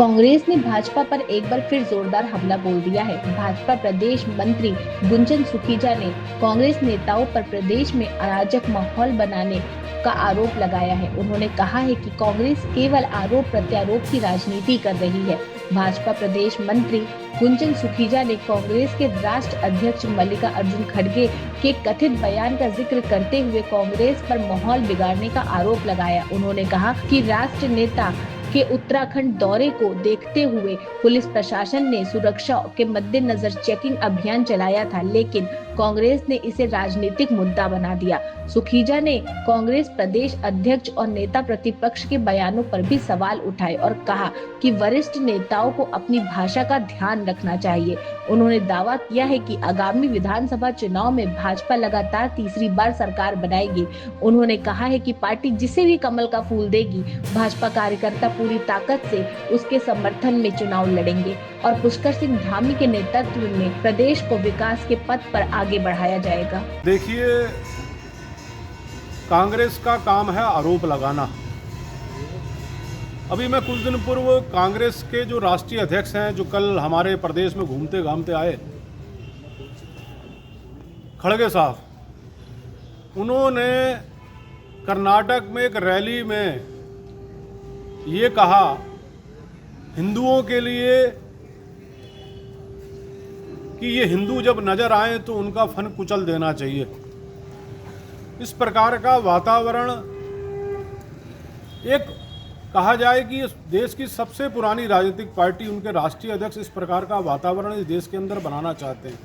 कांग्रेस ने भाजपा पर एक बार फिर जोरदार हमला बोल दिया है। भाजपा प्रदेश मंत्री गुंजन सुखीजा ने कांग्रेस नेताओं पर प्रदेश में अराजक माहौल बनाने का आरोप लगाया है। उन्होंने कहा है कि कांग्रेस केवल आरोप प्रत्यारोप की राजनीति कर रही है। भाजपा प्रदेश मंत्री गुंजन सुखीजा ने कांग्रेस के राष्ट्र अध्यक्ष मल्लिकार्जुन खड़गे के कथित बयान का जिक्र करते हुए कांग्रेस पर माहौल बिगाड़ने का आरोप लगाया। उन्होंने कहा कि राष्ट्र नेता के उत्तराखंड दौरे को देखते हुए पुलिस प्रशासन ने सुरक्षा के मद्देनजर चेकिंग अभियान चलाया था, लेकिन कांग्रेस ने इसे राजनीतिक मुद्दा बना दिया। सुखीजा ने कांग्रेस प्रदेश अध्यक्ष और नेता प्रतिपक्ष के बयानों पर भी सवाल उठाए और कहा कि वरिष्ठ नेताओं को अपनी भाषा का ध्यान रखना चाहिए। उन्होंने दावा किया है कि आगामी विधानसभा चुनाव में भाजपा लगातार तीसरी बार सरकार बनाएगी। उन्होंने कहा है कि पार्टी जिसे भी कमल का फूल देगी, भाजपा कार्यकर्ता पूरी ताकत से उसके समर्थन में चुनाव लड़ेंगे और पुष्कर सिंह धामी के नेतृत्व में प्रदेश को विकास के पथ पर आगे बढ़ाया जाएगा। देखिए, कांग्रेस का काम है आरोप लगाना। अभी मैं कुछ दिन पूर्व कांग्रेस के जो राष्ट्रीय अध्यक्ष हैं, जो कल हमारे प्रदेश में घूमते घामते आए, खड़गे साहब, उन्होंने कर्नाटक में एक रैली में ये कहा हिंदुओं के लिए कि ये हिंदू जब नजर आए तो उनका फन कुचल देना चाहिए। इस प्रकार का वातावरण, एक कहा जाए कि इस देश की सबसे पुरानी राजनीतिक पार्टी, उनके राष्ट्रीय अध्यक्ष इस प्रकार का वातावरण इस देश के अंदर बनाना चाहते हैं।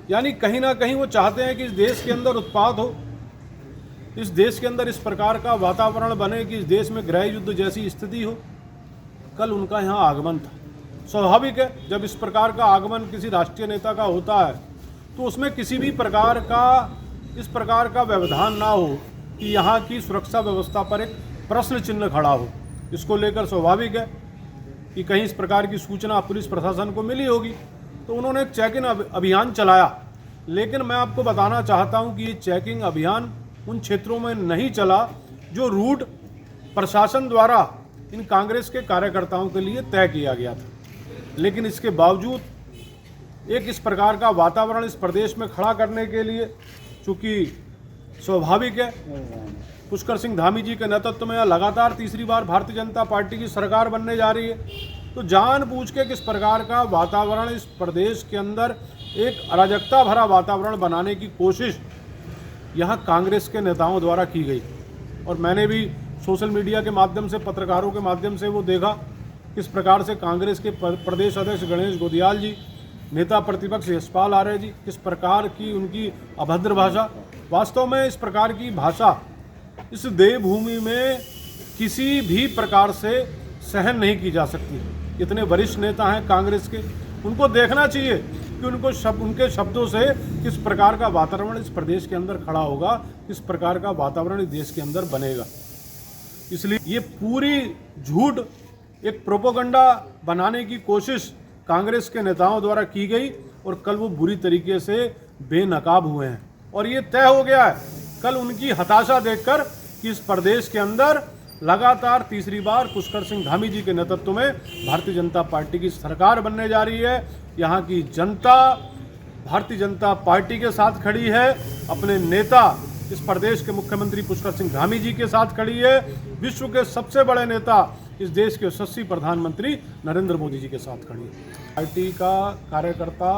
यानी कहीं ना कहीं वो चाहते हैं कि इस देश के अंदर उत्पात हो, इस देश के अंदर इस प्रकार का वातावरण बने कि इस देश में गृह युद्ध जैसी स्थिति हो। कल उनका यहाँ आगमन था। स्वाभाविक है, जब इस प्रकार का आगमन किसी राष्ट्रीय नेता का होता है तो उसमें किसी भी प्रकार का इस प्रकार का व्यवधान ना हो कि यहाँ की सुरक्षा व्यवस्था पर एक प्रश्न चिन्ह खड़ा हो। इसको लेकर स्वाभाविक है कि कहीं इस प्रकार की सूचना पुलिस प्रशासन को मिली होगी, तो उन्होंने एक चेकिंग अभियान चलाया। लेकिन मैं आपको बताना चाहता हूँ कि ये चेकिंग अभियान उन क्षेत्रों में नहीं चला जो रूट प्रशासन द्वारा इन कांग्रेस के कार्यकर्ताओं के लिए तय किया गया था। लेकिन इसके बावजूद एक इस प्रकार का वातावरण इस प्रदेश में खड़ा करने के लिए, चूँकि स्वाभाविक है पुष्कर सिंह धामी जी के नेतृत्व में लगातार तीसरी बार भारतीय जनता पार्टी की सरकार बनने जा रही है, तो जानबूझ के किस प्रकार का वातावरण इस प्रदेश के अंदर एक अराजकता भरा वातावरण बनाने की कोशिश यहाँ कांग्रेस के नेताओं द्वारा की गई। और मैंने भी सोशल मीडिया के माध्यम से, पत्रकारों के माध्यम से वो देखा किस प्रकार से कांग्रेस के प्रदेश अध्यक्ष गणेश गोदियाल जी, नेता प्रतिपक्ष यशपाल आर्य जी, किस प्रकार की उनकी अभद्र भाषा। वास्तव में इस प्रकार की भाषा इस देवभूमि में किसी भी प्रकार से सहन नहीं की जा सकती। इतने वरिष्ठ नेता हैं कांग्रेस के, उनको देखना चाहिए कि उनके शब्दों से किस प्रकार का वातावरण इस प्रदेश के अंदर खड़ा होगा, किस प्रकार का वातावरण इस देश के अंदर बनेगा। इसलिए ये पूरी झूठ, एक प्रोपेगेंडा बनाने की कोशिश कांग्रेस के नेताओं द्वारा की गई और कल वो बुरी तरीके से बेनकाब हुए हैं। और ये तय हो गया है कल उनकी हताशा देखकर कि इस प्रदेश के अंदर लगातार तीसरी बार पुष्कर सिंह धामी जी के नेतृत्व में भारतीय जनता पार्टी की सरकार बनने जा रही है। यहाँ की जनता भारतीय जनता पार्टी के साथ खड़ी है, अपने नेता इस प्रदेश के मुख्यमंत्री पुष्कर सिंह धामी जी के साथ खड़ी है, विश्व के सबसे बड़े नेता इस देश के यशस्वी प्रधानमंत्री नरेंद्र मोदी जी के साथ खड़ी है। पार्टी का कार्यकर्ता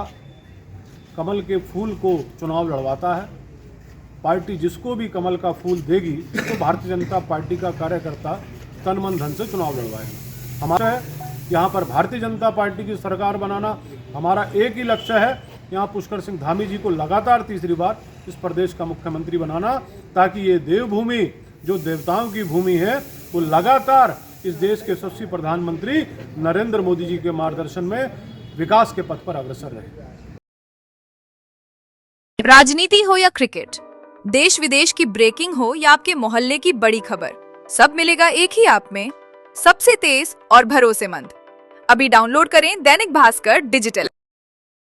कमल के फूल को चुनाव लड़वाता है। पार्टी जिसको भी कमल का फूल देगी तो भारतीय जनता पार्टी का कार्यकर्ता तन मन धन से चुनाव लड़वाएगा। हमारा है यहाँ पर भारतीय जनता पार्टी की सरकार बनाना। हमारा एक ही लक्ष्य है, यहाँ पुष्कर सिंह धामी जी को लगातार तीसरी बार इस प्रदेश का मुख्यमंत्री बनाना, ताकि ये देवभूमि जो देवताओं की भूमि है वो लगातार इस देश के यशस्वी प्रधानमंत्री नरेंद्र मोदी जी के मार्गदर्शन में विकास के पथ पर अग्रसर रहे। राजनीति हो या क्रिकेट, देश विदेश की ब्रेकिंग हो या आपके मोहल्ले की बड़ी खबर, सब मिलेगा एक ही ऐप में, सबसे तेज और भरोसेमंद। अभी डाउनलोड करें दैनिक भास्कर डिजिटल।